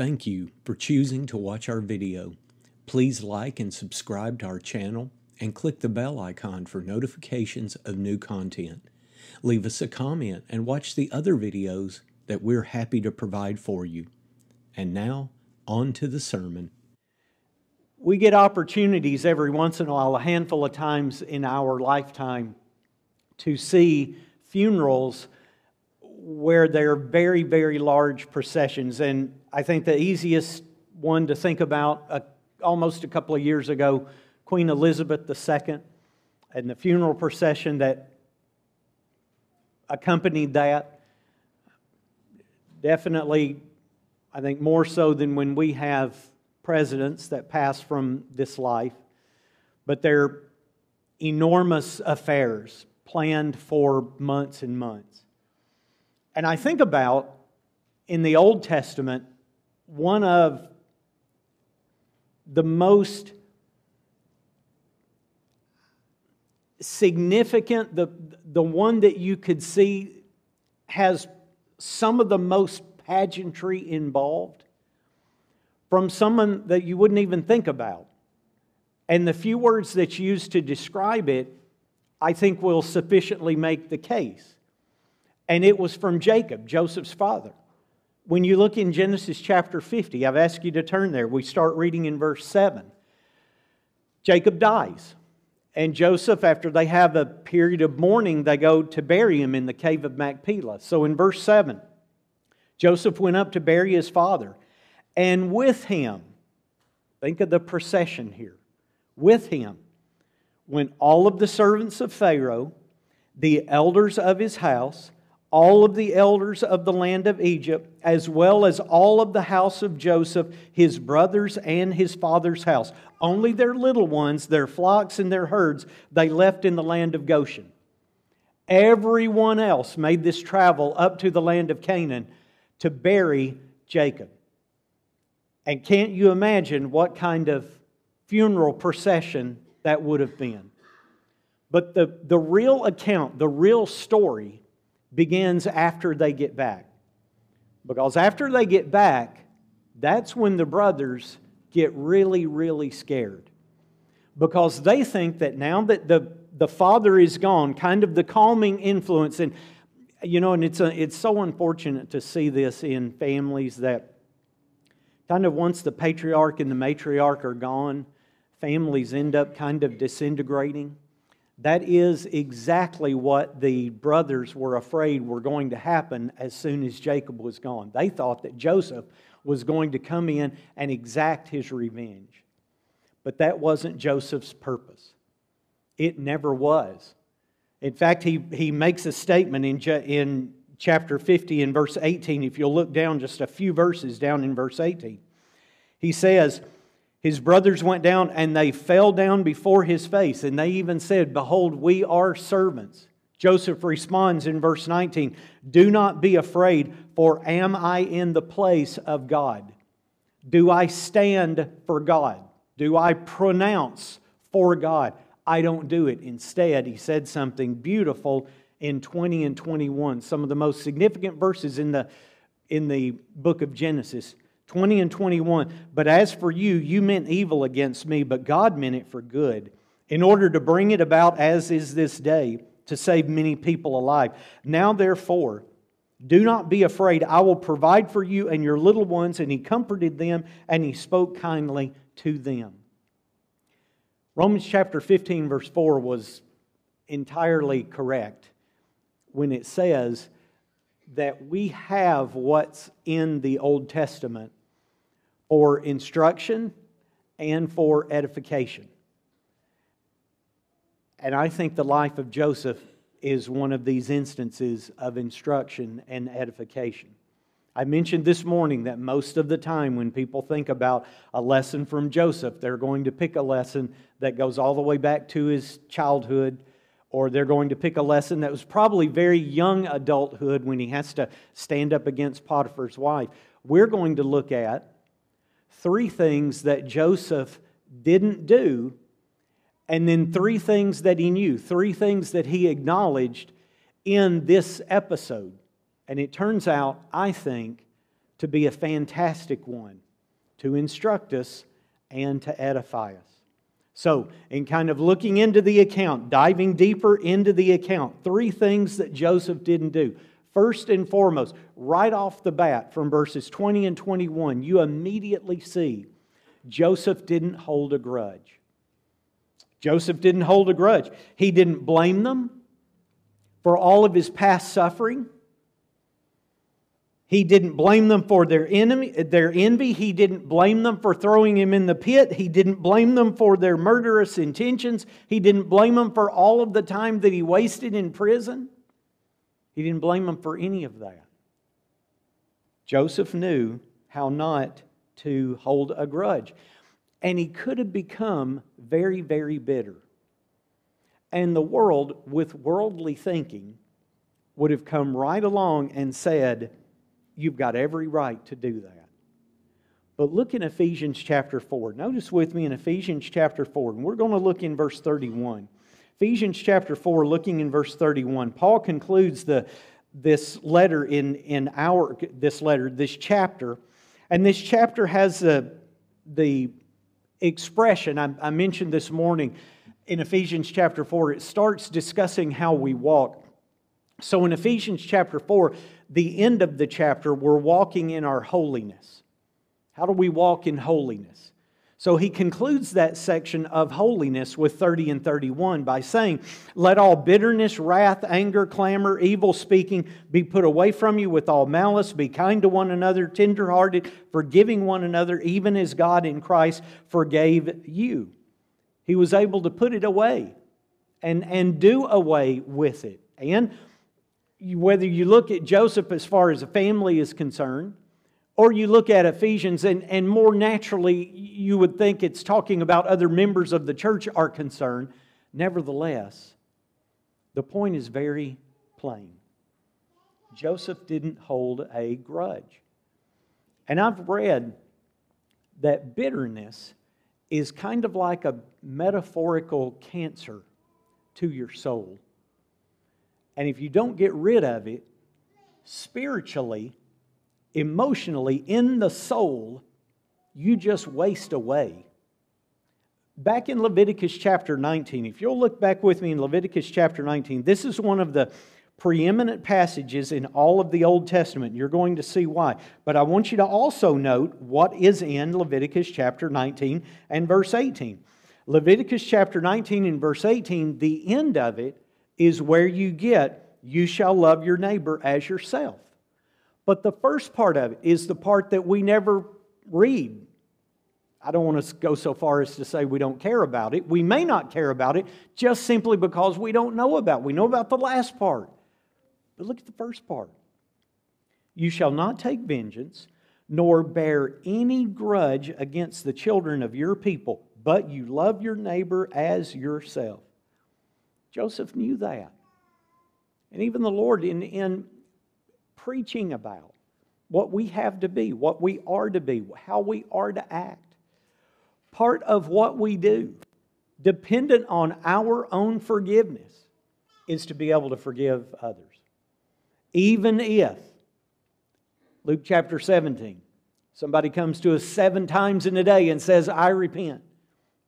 Thank you for choosing to watch our video. Please like and subscribe to our channel and click the bell icon for notifications of new content. Leave us a comment and watch the other videos that we're happy to provide for you. And now, on to the sermon. We get opportunities every once in a while, a handful of times in our lifetime, to see funerals where they're very, very large processions. And I think the easiest one to think about, almost a couple of years ago, Queen Elizabeth II and the funeral procession that accompanied that. Definitely, I think more so than when we have presidents that pass from this life. But they're enormous affairs planned for months and months. And I think about, in the Old Testament, one of the most significant, the one that you could see has some of the most pageantry involved, from someone that you wouldn't even think about. And the few words that's used to describe it, I think, will sufficiently make the case. And it was from Jacob, Joseph's father. When you look in Genesis chapter 50, I've asked you to turn there. We start reading in verse 7. Jacob dies. And Joseph, after they have a period of mourning, they go to bury him in the cave of Machpelah. So in verse 7, Joseph went up to bury his father. And with him, think of the procession here, with him went all of the servants of Pharaoh, the elders of his house, all of the elders of the land of Egypt, as well as all of the house of Joseph, his brothers and his father's house. Only their little ones, their flocks and their herds, they left in the land of Goshen. Everyone else made this travel up to the land of Canaan to bury Jacob. And can't you imagine what kind of funeral procession that would have been? But the real account, the real story, begins after they get back. Because after they get back, that's when the brothers get really, really scared. Because they think that now that the father is gone, kind of the calming influence, and it's so unfortunate to see this in families that kind of once the patriarch and the matriarch are gone, families end up kind of disintegrating. That is exactly what the brothers were afraid were going to happen as soon as Jacob was gone. They thought that Joseph was going to come in and exact his revenge. But that wasn't Joseph's purpose. It never was. In fact, he makes a statement in chapter 50 in verse 18. If you'll look down just a few verses down in verse 18. He says, his brothers went down and they fell down before his face. And they even said, behold, we are servants. Joseph responds in verse 19, do not be afraid, for am I in the place of God? Do I stand for God? Do I pronounce for God? I don't do it. Instead, he said something beautiful in 20 and 21, some of the most significant verses in the book of Genesis. 20 and 21, but as for you, you meant evil against me, but God meant it for good, in order to bring it about as is this day, to save many people alive. Now therefore, do not be afraid, I will provide for you and your little ones. And he comforted them, and he spoke kindly to them. Romans chapter 15 verse 4 was entirely correct when it says that we have what's in the Old Testament for instruction and for edification. And I think the life of Joseph is one of these instances of instruction and edification. I mentioned this morning that most of the time when people think about a lesson from Joseph, they're going to pick a lesson that goes all the way back to his childhood, or they're going to pick a lesson that was probably very young adulthood when he has to stand up against Potiphar's wife. We're going to look at 3 things that Joseph didn't do, and then 3 things that he knew, 3 things that he acknowledged in this episode. And it turns out, I think, to be a fantastic one, to instruct us and to edify us. So, in kind of looking into the account, diving deeper into the account, 3 things that Joseph didn't do. First and foremost, right off the bat from verses 20 and 21, you immediately see Joseph didn't hold a grudge. Joseph didn't hold a grudge. He didn't blame them for all of his past suffering. He didn't blame them for their envy. He didn't blame them for throwing him in the pit. He didn't blame them for their murderous intentions. He didn't blame them for all of the time that he wasted in prison. He didn't blame them for any of that. Joseph knew how not to hold a grudge. And he could have become very, very bitter. And the world, with worldly thinking, would have come right along and said, you've got every right to do that. But look in Ephesians chapter 4. Notice with me in Ephesians chapter 4, and we're going to look in verse 31. Ephesians chapter 4, looking in verse 31, Paul concludes this chapter, and this chapter has the expression I mentioned this morning in Ephesians chapter 4. It starts discussing how we walk. So in Ephesians chapter 4, the end of the chapter, we're walking in our holiness. How do we walk in holiness? So he concludes that section of holiness with 30 and 31 by saying, let all bitterness, wrath, anger, clamor, evil speaking be put away from you with all malice. Be kind to one another, tenderhearted, forgiving one another, even as God in Christ forgave you. He was able to put it away and do away with it. And whether you look at Joseph as far as a family is concerned, or you look at Ephesians and more naturally you would think it's talking about other members of the church are concerned. Nevertheless, the point is very plain. Joseph didn't hold a grudge. And I've read that bitterness is kind of like a metaphorical cancer to your soul. And if you don't get rid of it, spiritually, emotionally, in the soul, you just waste away. Back in Leviticus chapter 19, if you'll look back with me in Leviticus chapter 19, this is one of the preeminent passages in all of the Old Testament. You're going to see why. But I want you to also note what is in Leviticus chapter 19 and verse 18. Leviticus chapter 19 and verse 18, the end of it is where you get, you shall love your neighbor as yourself. But the first part of it is the part that we never read. I don't want to go so far as to say we don't care about it. We may not care about it just simply because we don't know about it. We know about the last part. But look at the first part. You shall not take vengeance, nor bear any grudge against the children of your people, but you love your neighbor as yourself. Joseph knew that. And even the Lord in preaching about what we have to be, what we are to be, how we are to act. Part of what we do, dependent on our own forgiveness, is to be able to forgive others. Even if, Luke chapter 17, somebody comes to us 7 times in a day and says, I repent,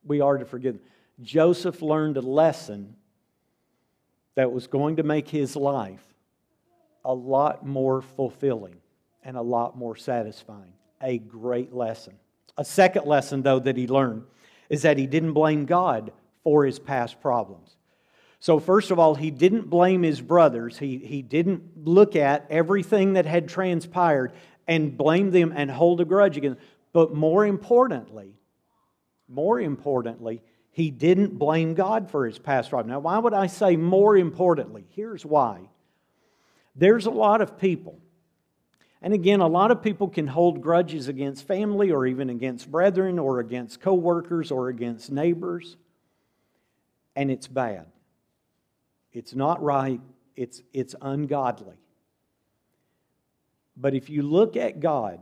we are to forgive them. Joseph learned a lesson that was going to make his life a lot more fulfilling and a lot more satisfying. A great lesson. A second lesson, though, that he learned is that he didn't blame God for his past problems. So first of all, he didn't blame his brothers. He didn't look at everything that had transpired and blame them and hold a grudge against them. But more importantly, he didn't blame God for his past problems. Now, why would I say more importantly? Here's why. There's a lot of people, and again, a lot of people can hold grudges against family or even against brethren or against co-workers or against neighbors, and it's bad. It's not right. It's ungodly. But if you look at God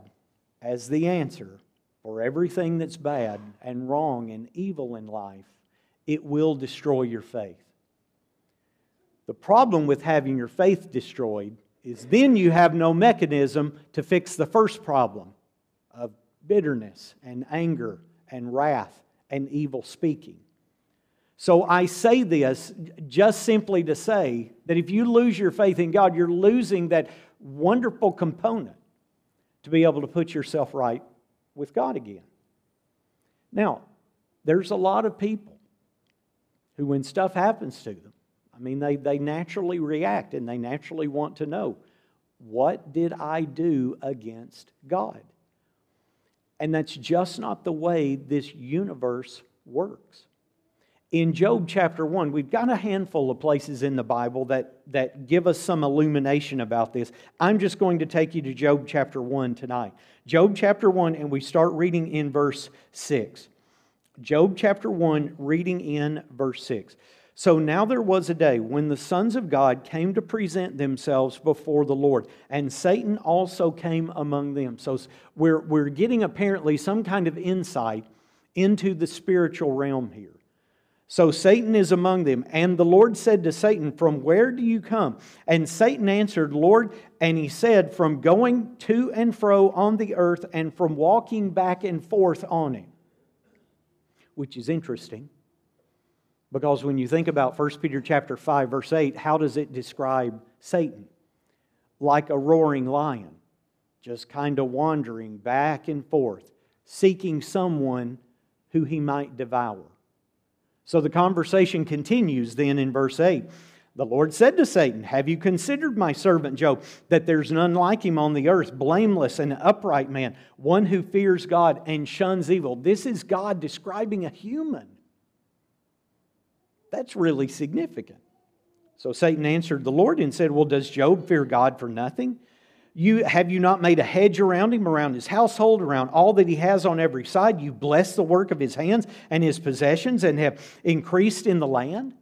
as the answer for everything that's bad and wrong and evil in life, it will destroy your faith. The problem with having your faith destroyed is then you have no mechanism to fix the first problem of bitterness and anger and wrath and evil speaking. So I say this just simply to say that if you lose your faith in God, you're losing that wonderful component to be able to put yourself right with God again. Now, there's a lot of people who, when stuff happens to them, I mean, they naturally react and they naturally want to know, what did I do against God? And that's just not the way this universe works. In Job chapter 1, we've got a handful of places in the Bible that give us some illumination about this. I'm just going to take you to Job chapter 1 tonight. Job chapter 1, and we start reading in verse 6. Job chapter 1, reading in verse 6. So now there was a day when the sons of God came to present themselves before the Lord, and Satan also came among them. So we're getting apparently some kind of insight into the spiritual realm here. So Satan is among them, and the Lord said to Satan, "From where do you come?" And Satan answered, "Lord," and he said, "From going to and fro on the earth, and from walking back and forth on it." Which is interesting, because when you think about 1 Peter chapter 5, verse 8, how does it describe Satan? Like a roaring lion, just kind of wandering back and forth, seeking someone who he might devour. So the conversation continues then in verse 8. The Lord said to Satan, "Have you considered my servant Job, that there's none like him on the earth, blameless and upright man, one who fears God and shuns evil?" This is God describing a human. That's really significant. So Satan answered the Lord and said, "Well, does Job fear God for nothing? Have you not made a hedge around him, around his household, around all that he has on every side? You blessed the work of his hands and his possessions and have increased in the land?"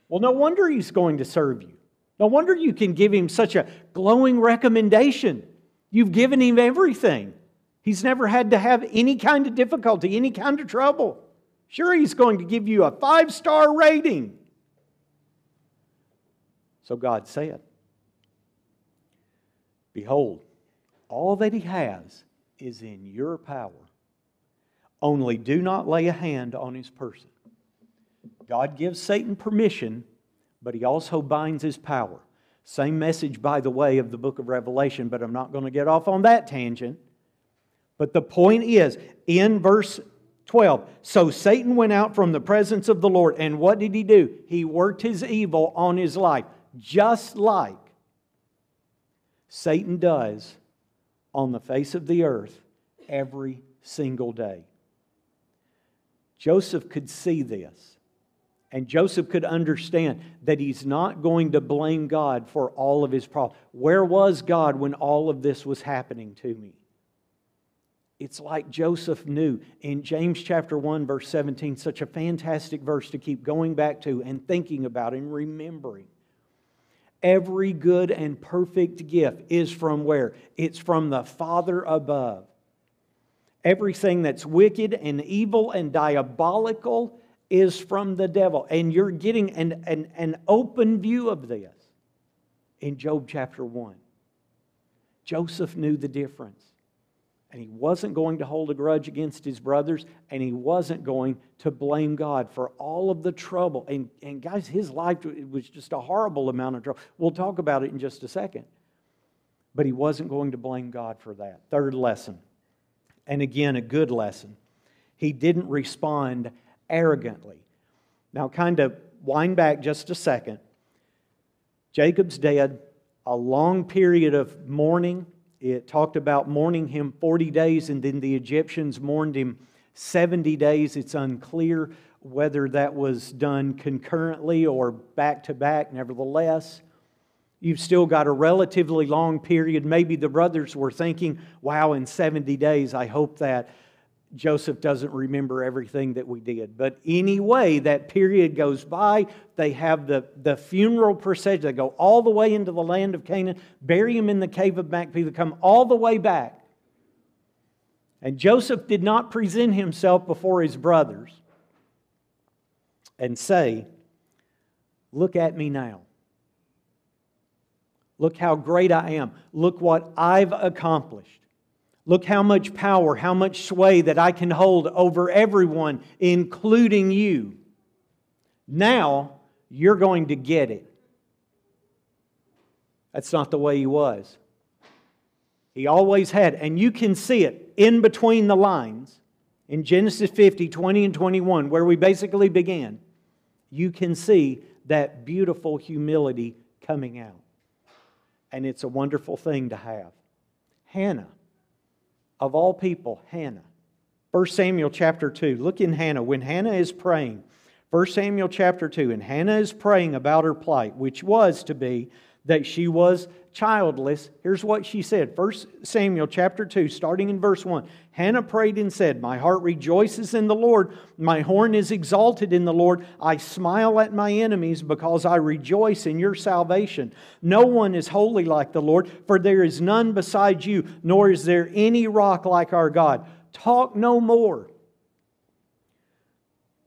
Well, no wonder he's going to serve you. No wonder you can give him such a glowing recommendation. You've given him everything. He's never had to have any kind of difficulty, any kind of trouble. Sure, he's going to give you a 5-star rating. So God said, "Behold, all that he has is in your power. Only do not lay a hand on his person." God gives Satan permission, but he also binds his power. Same message, by the way, of the book of Revelation, but I'm not going to get off on that tangent. But the point is, in verse 12, so Satan went out from the presence of the Lord, and what did he do? He worked his evil on his life, just like Satan does on the face of the earth every single day. Joseph could see this. And Joseph could understand that he's not going to blame God for all of his problems. Where was God when all of this was happening to me? It's like Joseph knew in James chapter 1, verse 17, such a fantastic verse to keep going back to and thinking about and remembering. Every good and perfect gift is from where? It's from the Father above. Everything that's wicked and evil and diabolical is from the devil. And you're getting an open view of this in Job chapter 1. Joseph knew the difference. And he wasn't going to hold a grudge against his brothers, and he wasn't going to blame God for all of the trouble. And guys, his life was just a horrible amount of trouble. We'll talk about it in just a second. But he wasn't going to blame God for that. Third lesson, and again, a good lesson. He didn't respond arrogantly. Now, kind of wind back just a second. Jacob's dead, a long period of mourning. It talked about mourning him 40 days, and then the Egyptians mourned him 70 days. It's unclear whether that was done concurrently or back to back. Nevertheless, you've still got a relatively long period. Maybe the brothers were thinking, wow, in 70 days, I hope that Joseph doesn't remember everything that we did. But anyway, that period goes by. They have the funeral procession. They go all the way into the land of Canaan, bury him in the cave of Macpelah, come all the way back. And Joseph did not present himself before his brothers and say, "Look at me now. Look how great I am. Look what I've accomplished. Look how much power, how much sway that I can hold over everyone, including you. Now, you're going to get it. That's not the way He was. He always had, and you can see it in between the lines, in Genesis 50, 20 and 21, where we basically began. You can see that beautiful humility coming out. And it's a wonderful thing to have. Hannah, of all people, Hannah. 1 Samuel chapter 2, look in Hannah. When Hannah is praying, 1 Samuel chapter 2, and Hannah is praying about her plight, which was to be that she was childless. Here's what she said. 1 Samuel chapter 2, starting in verse 1. Hannah prayed and said, "My heart rejoices in the Lord. My horn is exalted in the Lord. I smile at my enemies because I rejoice in your salvation. No one is holy like the Lord, for there is none beside you, nor is there any rock like our God. Talk no more."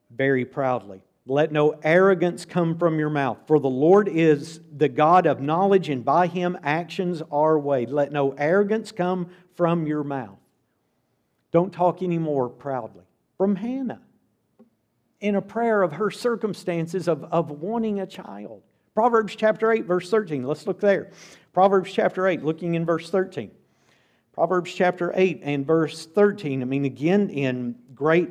Very proudly. Let no arrogance come from your mouth, for the Lord is the God of knowledge, and by Him actions are weighed. Let no arrogance come from your mouth. Don't talk anymore proudly. From Hannah, in a prayer of her circumstances of wanting a child. Proverbs chapter 8, verse 13. Let's look there. Proverbs chapter 8, looking in verse 13. Proverbs chapter 8 and verse 13. Again, in great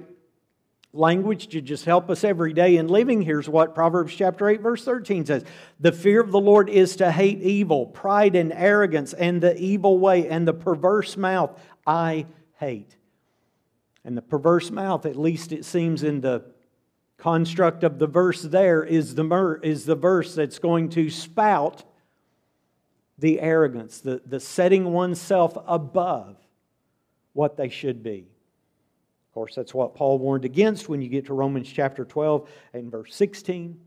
language to just help us every day in living. Here's what Proverbs chapter 8 verse 13 says. The fear of the Lord is to hate evil, pride and arrogance, and the evil way, and the perverse mouth I hate. And the perverse mouth, at least it seems in the construct of the verse there, is the verse that's going to spout the arrogance, the setting oneself above what they should be. Of course, that's what Paul warned against when you get to Romans chapter 12 and verse 16,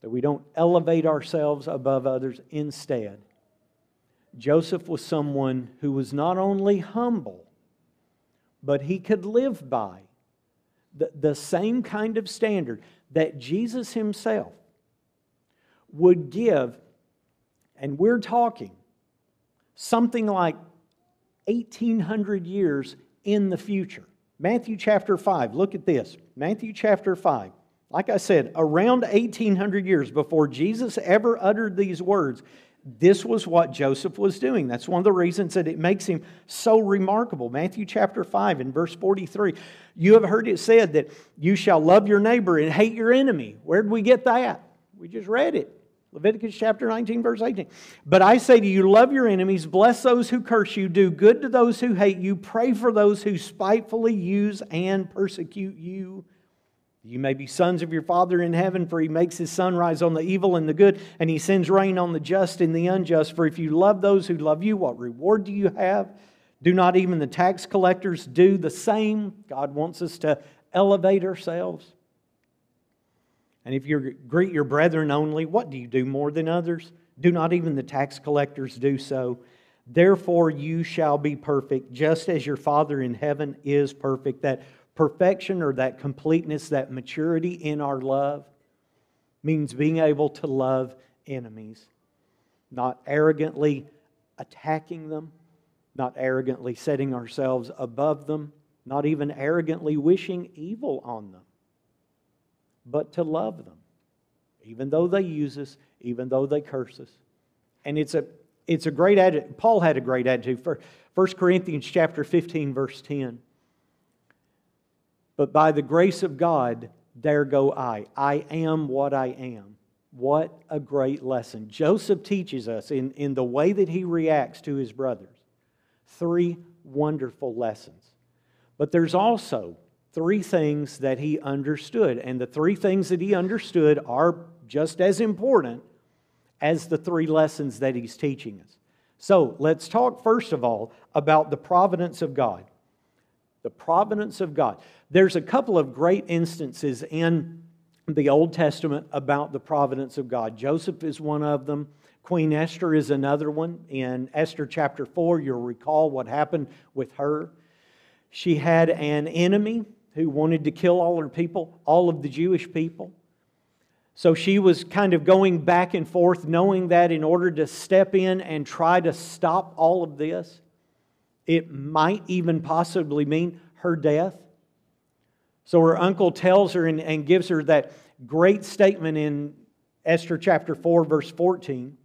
that we don't elevate ourselves above others. Instead, Joseph was someone who was not only humble, but he could live by the same kind of standard that Jesus Himself would give. And we're talking something like 1,800 years in the future. Matthew chapter 5, look at this. Matthew chapter 5. Like I said, around 1,800 years before Jesus ever uttered these words, this was what Joseph was doing. That's one of the reasons that it makes him so remarkable. Matthew chapter 5 and verse 43. You have heard it said that you shall love your neighbor and hate your enemy. Where did we get that? We just read it. Leviticus chapter 19, verse 18. But I say to you, love your enemies, bless those who curse you, do good to those who hate you, pray for those who spitefully use and persecute you. You may be sons of your Father in heaven, for He makes His sun rise on the evil and the good, and He sends rain on the just and the unjust. For if you love those who love you, what reward do you have? Do not even the tax collectors do the same? God wants us to elevate ourselves. And if you greet your brethren only, what do you do more than others? Do not even the tax collectors do so? Therefore you shall be perfect, just as your Father in heaven is perfect. That perfection, or that completeness, that maturity in our love, means being able to love enemies. Not arrogantly attacking them, not arrogantly setting ourselves above them, not even arrogantly wishing evil on them, but to love them, even though they use us, even though they curse us. And it's a great attitude. Paul had a great attitude. 1 Corinthians chapter 15, verse 10. But by the grace of God, there go I. I am what I am. What a great lesson. Joseph teaches us in the way that he reacts to his brothers 3 wonderful lessons. But there's also 3 things that he understood. And the 3 things that he understood are just as important as the 3 lessons that he's teaching us. So let's talk first of all about the providence of God. The providence of God. There's a couple of great instances in the Old Testament about the providence of God. Joseph is one of them. Queen Esther is another one. In Esther chapter 4, you'll recall what happened with her. She had an enemy who wanted to kill all her people, all of the Jewish people. So she was kind of going back and forth, knowing that in order to step in and try to stop all of this, it might even possibly mean her death. So her uncle tells her and gives her that great statement in Esther chapter 4, verse 14,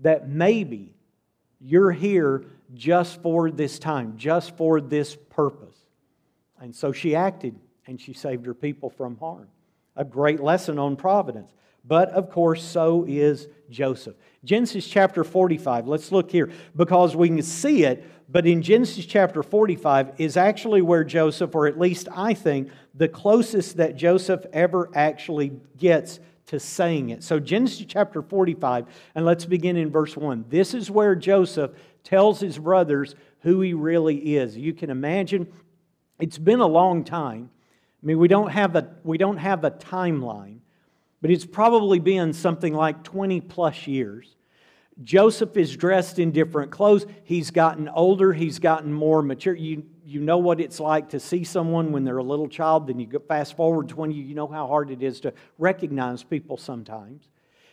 that maybe you're here just for this time, just for this purpose. And so she acted, and she saved her people from harm. A great lesson on providence. But, of course, so is Joseph. Genesis chapter 45, let's look here, because we can see it, but in Genesis chapter 45 is actually where Joseph, or at least I think, the closest that Joseph ever actually gets to saying it. So Genesis chapter 45, and let's begin in verse 1. This is where Joseph tells his brothers who he really is. You can imagine, it's been a long time. I mean, we don't have a timeline, but it's probably been something like 20 plus years. Joseph is dressed in different clothes. He's gotten older. He's gotten more mature. You know what it's like to see someone when they're a little child. Then you go fast forward 20, you know how hard it is to recognize people sometimes.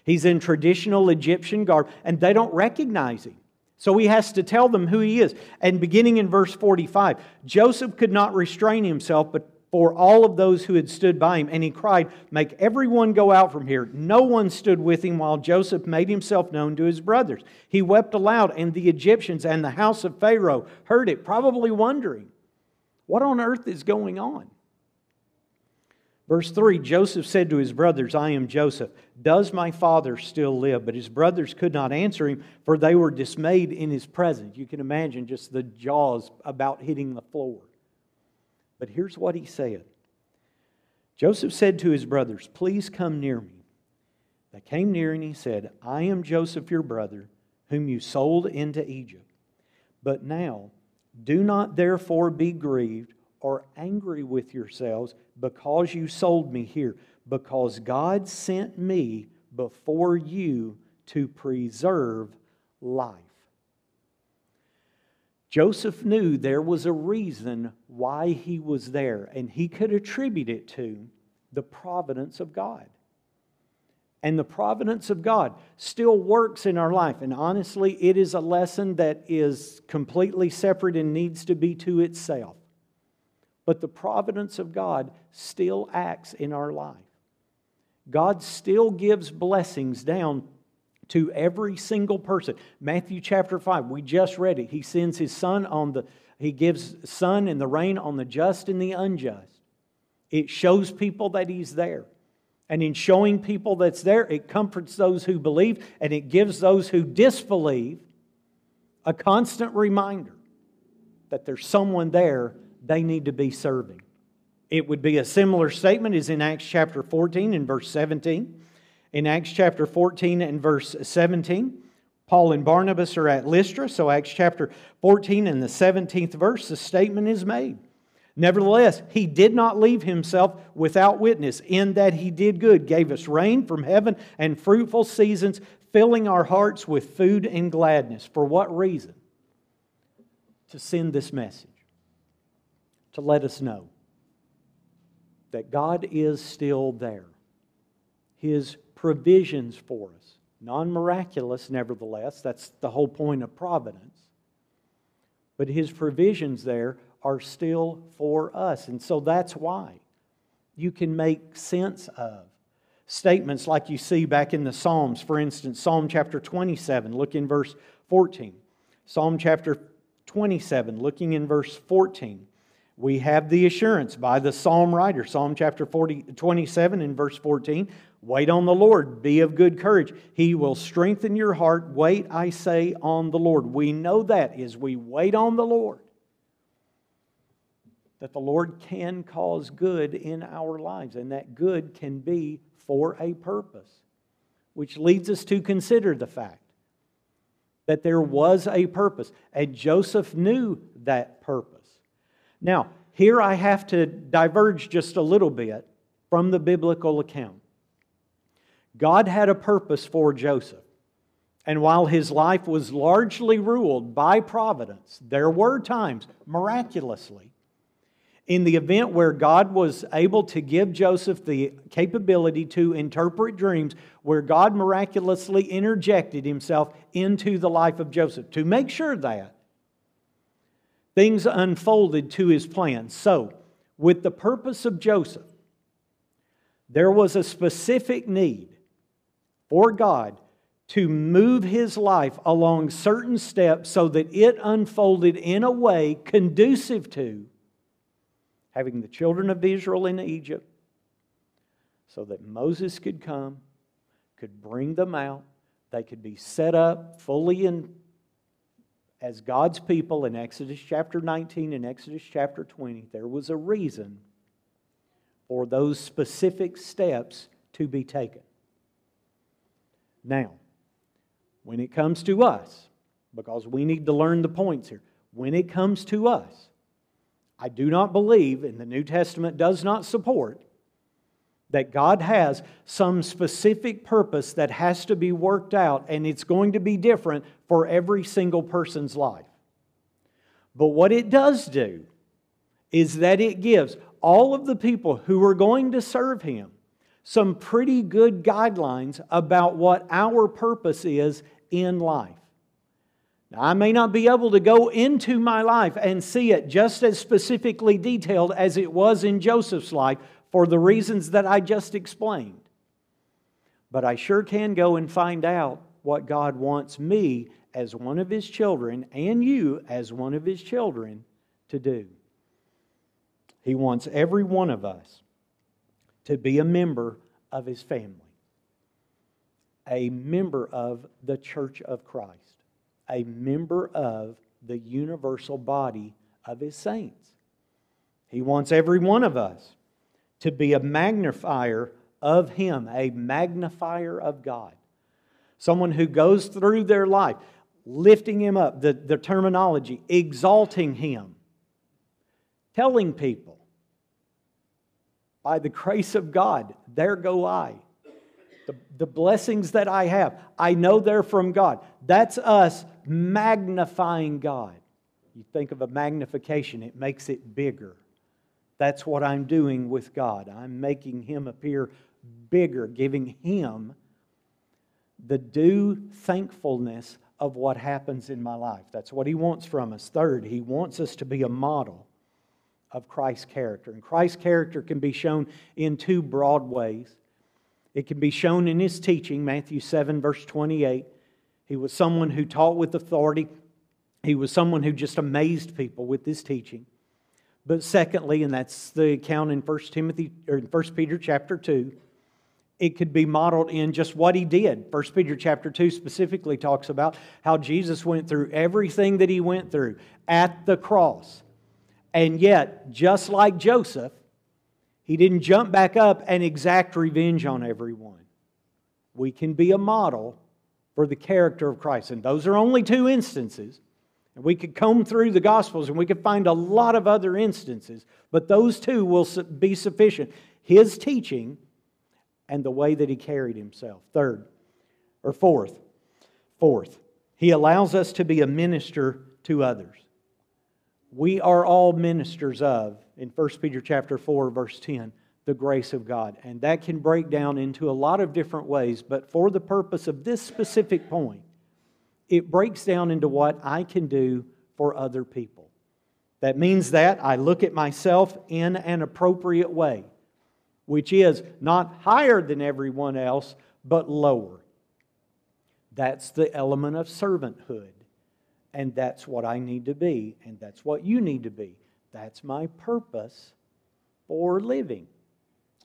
He's in traditional Egyptian garb, and they don't recognize him. So he has to tell them who he is. And beginning in verse 45, Joseph could not restrain himself, but for all of those who had stood by him, and he cried, "Make everyone go out from here." No one stood with him while Joseph made himself known to his brothers. He wept aloud, and the Egyptians and the house of Pharaoh heard it, probably wondering, what on earth is going on? Verse 3, Joseph said to his brothers, "I am Joseph. Does my father still live?" But his brothers could not answer him, for they were dismayed in his presence. You can imagine just the jaws about hitting the floor. But here's what he said. Joseph said to his brothers, "Please come near me." They came near, and he said, "I am Joseph your brother, whom you sold into Egypt. But now do not therefore be grieved or angry with yourselves because you sold me here, because God sent me before you to preserve life." Joseph knew there was a reason why he was there, and he could attribute it to the providence of God. And the providence of God still works in our life. And honestly, it is a lesson that is completely separate and needs to be to itself. But the providence of God still acts in our life. God still gives blessings down to every single person. Matthew chapter 5, we just read it. He sends His Son He gives sun and the rain on the just and the unjust. It shows people that He's there. And in showing people that's there, it comforts those who believe, and it gives those who disbelieve a constant reminder that there's someone there they need to be serving. It would be a similar statement as in Acts chapter 14 and verse 17. In Acts chapter 14 and verse 17, Paul and Barnabas are at Lystra, so Acts chapter 14 and the 17th verse, the statement is made. Nevertheless, He did not leave Himself without witness, in that He did good, gave us rain from heaven and fruitful seasons, filling our hearts with food and gladness. For what reason? To send this message, to let us know that God is still there. His provisions for us, non-miraculous nevertheless, that's the whole point of providence, but His provisions there are still for us. And so that's why you can make sense of statements like you see back in the Psalms. For instance, Psalm chapter 27, look in verse 14. Psalm chapter 27, looking in verse 14. We have the assurance by the psalm writer, Psalm chapter 27 and verse 14. Wait on the Lord, be of good courage. He will strengthen your heart. Wait, I say, on the Lord. We know that as we wait on the Lord, that the Lord can cause good in our lives, and that good can be for a purpose, which leads us to consider the fact that there was a purpose, and Joseph knew that purpose. Now, here I have to diverge just a little bit from the biblical account. God had a purpose for Joseph. And while his life was largely ruled by providence, there were times, miraculously, In the event where God was able to give Joseph the capability to interpret dreams, where God miraculously interjected Himself into the life of Joseph to make sure that things unfolded to His plan. So, with the purpose of Joseph, there was a specific need for God to move his life along certain steps so that it unfolded in a way conducive to having the children of Israel in Egypt, so that Moses could come, could bring them out, they could be set up fully as God's people in Exodus chapter 19 and Exodus chapter 20. There was a reason for those specific steps to be taken. Now, when it comes to us, because we need to learn the points here, when it comes to us, I do not believe, and the New Testament does not support, that God has some specific purpose that has to be worked out, and it's going to be different for every single person's life. But what it does do is that it gives all of the people who are going to serve Him some pretty good guidelines about what our purpose is in life. Now, I may not be able to go into my life and see it just as specifically detailed as it was in Joseph's life for the reasons that I just explained. But I sure can go and find out what God wants me as one of His children and you as one of His children to do. He wants every one of us to be a member of His family, a member of the Church of Christ, a member of the universal body of His saints. He wants every one of us to be a magnifier of Him, a magnifier of God. Someone who goes through their life lifting Him up, the terminology, exalting Him, telling people, by the grace of God, there go I. The blessings that I have, I know they're from God. That's us magnifying God. You think of a magnification, it makes it bigger. That's what I'm doing with God. I'm making Him appear bigger, giving Him the due thankfulness of what happens in my life. That's what He wants from us. Third, He wants us to be a model of Christ's character. And Christ's character can be shown in two broad ways. It can be shown in His teaching, Matthew 7, verse 28. He was someone who taught with authority. He was someone who just amazed people with His teaching. But secondly, and that's the account in 1 Peter chapter 2, it could be modeled in just what He did. 1 Peter chapter 2 specifically talks about how Jesus went through everything that He went through at the cross. And yet, just like Joseph, he didn't jump back up and exact revenge on everyone. We can be a model for the character of Christ. And those are only two instances. And we could comb through the Gospels and we could find a lot of other instances. But those two will be sufficient. His teaching and the way that He carried Himself. Fourth, He allows us to be a minister to others. We are all ministers of, in 1 Peter chapter 4, verse 10, the grace of God. And that can break down into a lot of different ways, but for the purpose of this specific point, it breaks down into what I can do for other people. That means that I look at myself in an appropriate way, which is not higher than everyone else, but lower. That's the element of servanthood. And that's what I need to be, and that's what you need to be. That's my purpose for living.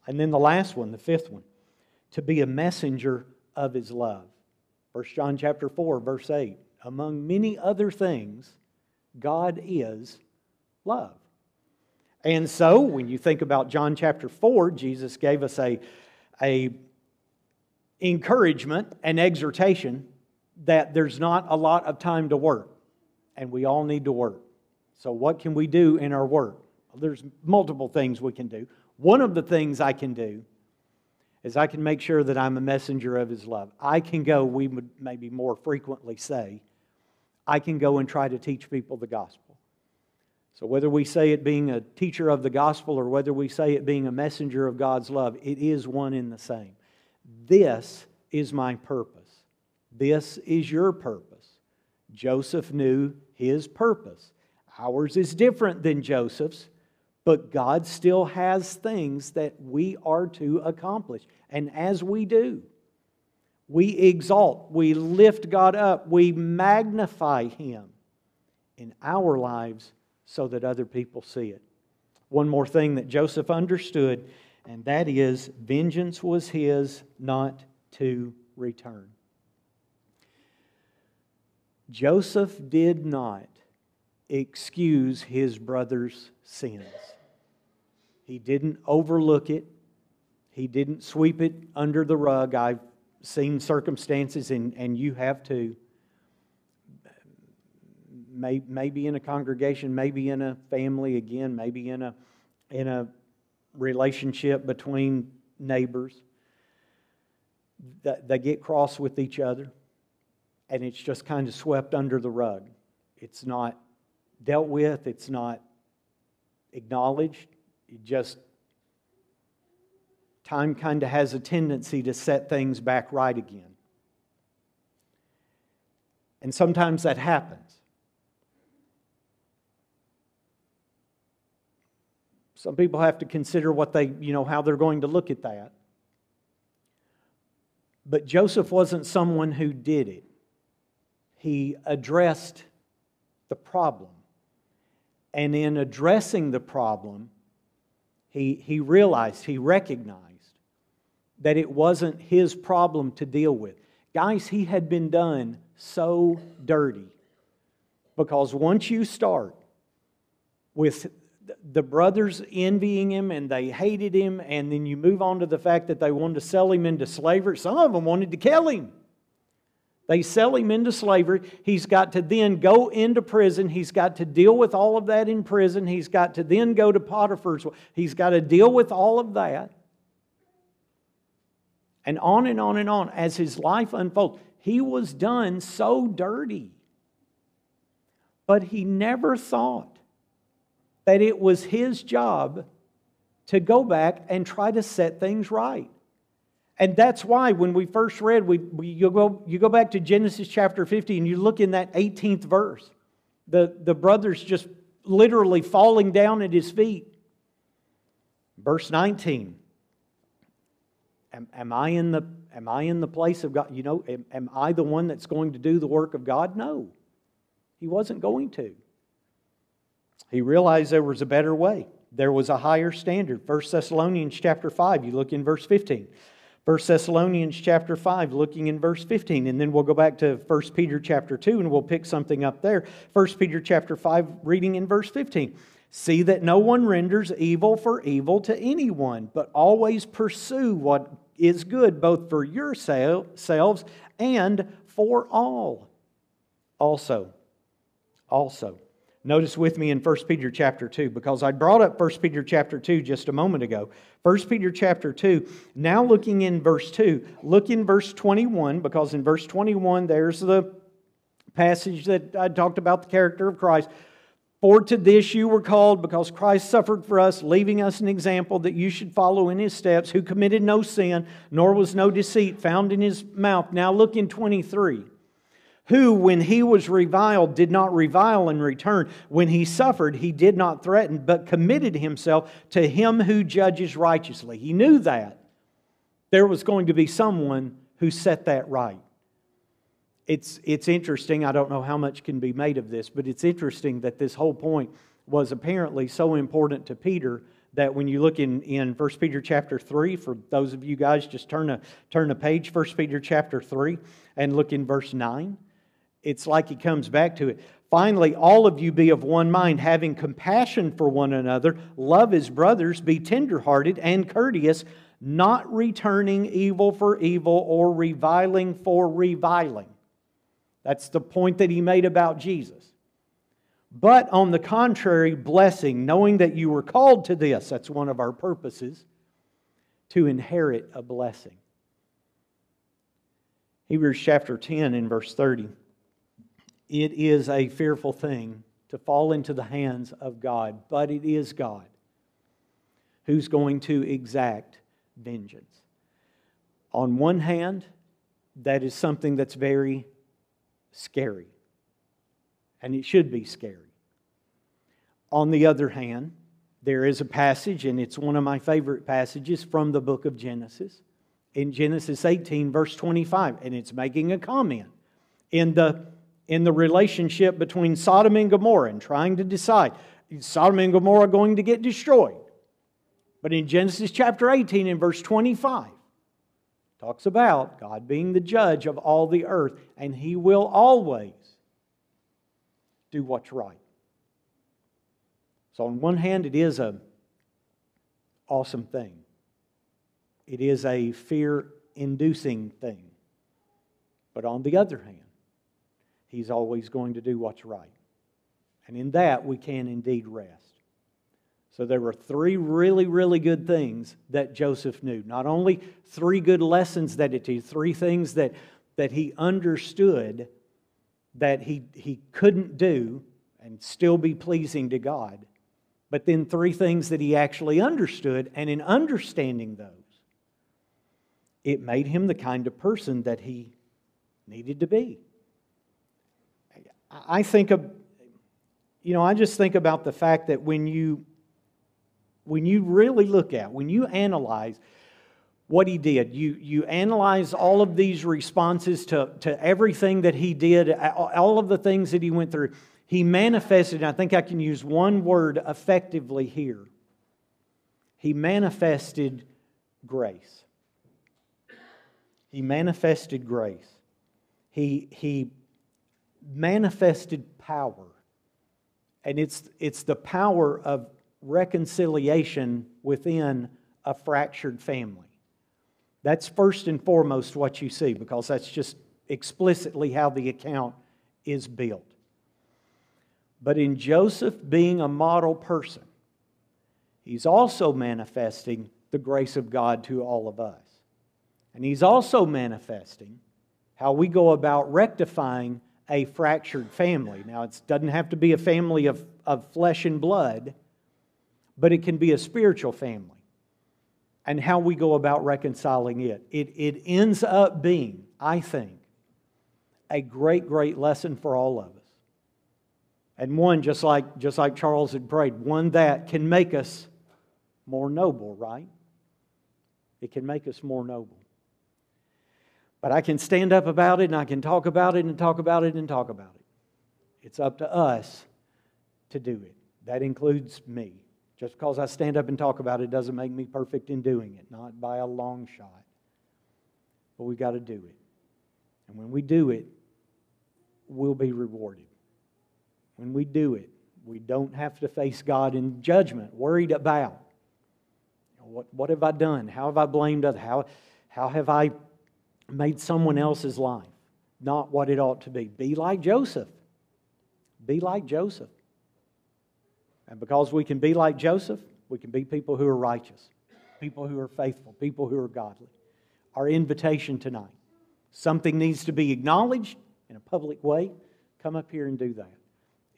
And then the last one, the fifth one, to be a messenger of His love. 1 John chapter 4, verse 8. Among many other things, God is love. And so, when you think about John chapter 4, Jesus gave us a encouragement and exhortation that there's not a lot of time to work. And we all need to work. So what can we do in our work? Well, there's multiple things we can do. One of the things I can do is I can make sure that I'm a messenger of His love. I can go, we would maybe more frequently say, I can go and try to teach people the gospel. So whether we say it being a teacher of the gospel or whether we say it being a messenger of God's love, it is one and the same. This is my purpose. This is your purpose. Joseph knew his purpose. Ours is different than Joseph's, but God still has things that we are to accomplish. And as we do, we exalt, we lift God up, we magnify Him in our lives so that other people see it. One more thing that Joseph understood, and that is vengeance was his, not to return. Joseph did not excuse his brother's sins. He didn't overlook it. He didn't sweep it under the rug. I've seen circumstances, and you have too. Maybe in a congregation, maybe in a family, again, maybe in a relationship between neighbors. They get cross with each other, and it's just kind of swept under the rug. It's not dealt with. It's not acknowledged. It just, time kind of has a tendency to set things back right again. And sometimes that happens. Some people have to consider what they, how they're going to look at that. But Joseph wasn't someone who did it. He addressed the problem. And in addressing the problem, he realized, he recognized that it wasn't his problem to deal with. Guys, he had been done so dirty. Because once you start with the brothers envying him and they hated him, and then you move on to the fact that they wanted to sell him into slavery. Some of them wanted to kill him. They sell him into slavery. He's got to then go into prison. He's got to deal with all of that in prison. He's got to then go to Potiphar's. He's got to deal with all of that. And on and on and on as his life unfolds. He was done so dirty. But he never thought that it was his job to go back and try to set things right. And that's why when we first read, you go back to Genesis chapter 50 and you look in that 18th verse. The brothers just literally falling down at his feet. Verse 19. Am I in the place of God? Am I the one that's going to do the work of God? No. He wasn't going to. He realized there was a better way. There was a higher standard. 1 Thessalonians chapter 5, you look in verse 15. 1 Thessalonians chapter 5, looking in verse 15. And then we'll go back to 1 Peter chapter 2 and we'll pick something up there. 1 Peter chapter 5, reading in verse 15. See that no one renders evil for evil to anyone, but always pursue what is good, both for yourselves and for all. Also. Notice with me in 1 Peter chapter 2, because I brought up 1 Peter chapter 2 just a moment ago. 1 Peter chapter 2, now looking in verse 2, look in verse 21, because in verse 21 there's the passage that I talked about the character of Christ. For to this you were called, because Christ suffered for us, leaving us an example that you should follow in His steps, who committed no sin, nor was no deceit found in His mouth. Now look in 23. Who, when He was reviled, did not revile in return. When He suffered, He did not threaten, but committed Himself to Him who judges righteously. He knew that there was going to be someone who set that right. It's interesting, I don't know how much can be made of this, but it's interesting that this whole point was apparently so important to Peter that when you look in 1 Peter chapter 3, for those of you guys, just turn a page, 1 Peter chapter 3, and look in verse 9. It's like he comes back to it. Finally, all of you be of one mind, having compassion for one another, love as brothers, be tenderhearted and courteous, not returning evil for evil or reviling for reviling. That's the point that he made about Jesus. But on the contrary, blessing, knowing that you were called to this, that's one of our purposes, to inherit a blessing. Hebrews chapter 10 in verse 30. It is a fearful thing to fall into the hands of God, but it is God who's going to exact vengeance. On one hand, that is something that's very scary, and it should be scary. On the other hand, there is a passage, and it's one of my favorite passages from the book of Genesis, in Genesis 18, verse 25, and it's making a comment in the relationship between Sodom and Gomorrah and trying to decide, is Sodom and Gomorrah going to get destroyed? But in Genesis chapter 18 and verse 25, talks about God being the judge of all the earth, and He will always do what's right. So on one hand, it is an awesome thing. It is a fear-inducing thing. But on the other hand, He's always going to do what's right. And in that, we can indeed rest. So there were three really, really good things that Joseph knew. Not only three good lessons that it teaches, three things that he understood that he couldn't do and still be pleasing to God, but then three things that he actually understood, and in understanding those, it made him the kind of person that he needed to be. I think of, I just think about the fact that when you really look at, when you analyze what he did, you analyze all of these responses to everything that he did, all of the things that he went through, he manifested, and I think I can use one word effectively here. He manifested grace. He manifested grace. He manifested power. And it's the power of reconciliation within a fractured family. That's first and foremost what you see, because that's just explicitly how the account is built. But in Joseph being a model person, he's also manifesting the grace of God to all of us. And he's also manifesting how we go about rectifying a fractured family. Now, it doesn't have to be a family of flesh and blood, but it can be a spiritual family. And how we go about reconciling it. It ends up being, I think, a great, great lesson for all of us. And one, just like Charles had prayed, one that can make us more noble, right? It can make us more noble. But I can stand up about it, and I can talk about it, and talk about it, and talk about it. It's up to us to do it. That includes me. Just because I stand up and talk about it doesn't make me perfect in doing it, not by a long shot. But we've got to do it. And when we do it, we'll be rewarded. When we do it, we don't have to face God in judgment, worried about what have I done? How have I blamed others? How have I made someone else's life not what it ought to be? Be like Joseph. Be like Joseph. And because we can be like Joseph, we can be people who are righteous, people who are faithful, people who are godly. Our invitation tonight, something needs to be acknowledged in a public way, come up here and do that.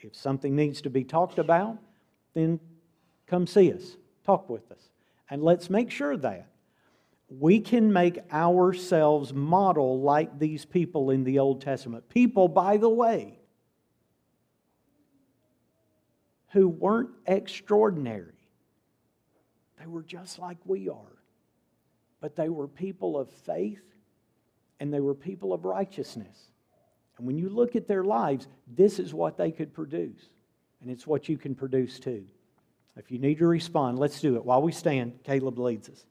If something needs to be talked about, then come see us, talk with us. And let's make sure that we can make ourselves model like these people in the Old Testament. People, by the way, who weren't extraordinary. They were just like we are. But they were people of faith, and they were people of righteousness. And when you look at their lives, this is what they could produce. And it's what you can produce too. If you need to respond, let's do it. While we stand, Caleb leads us.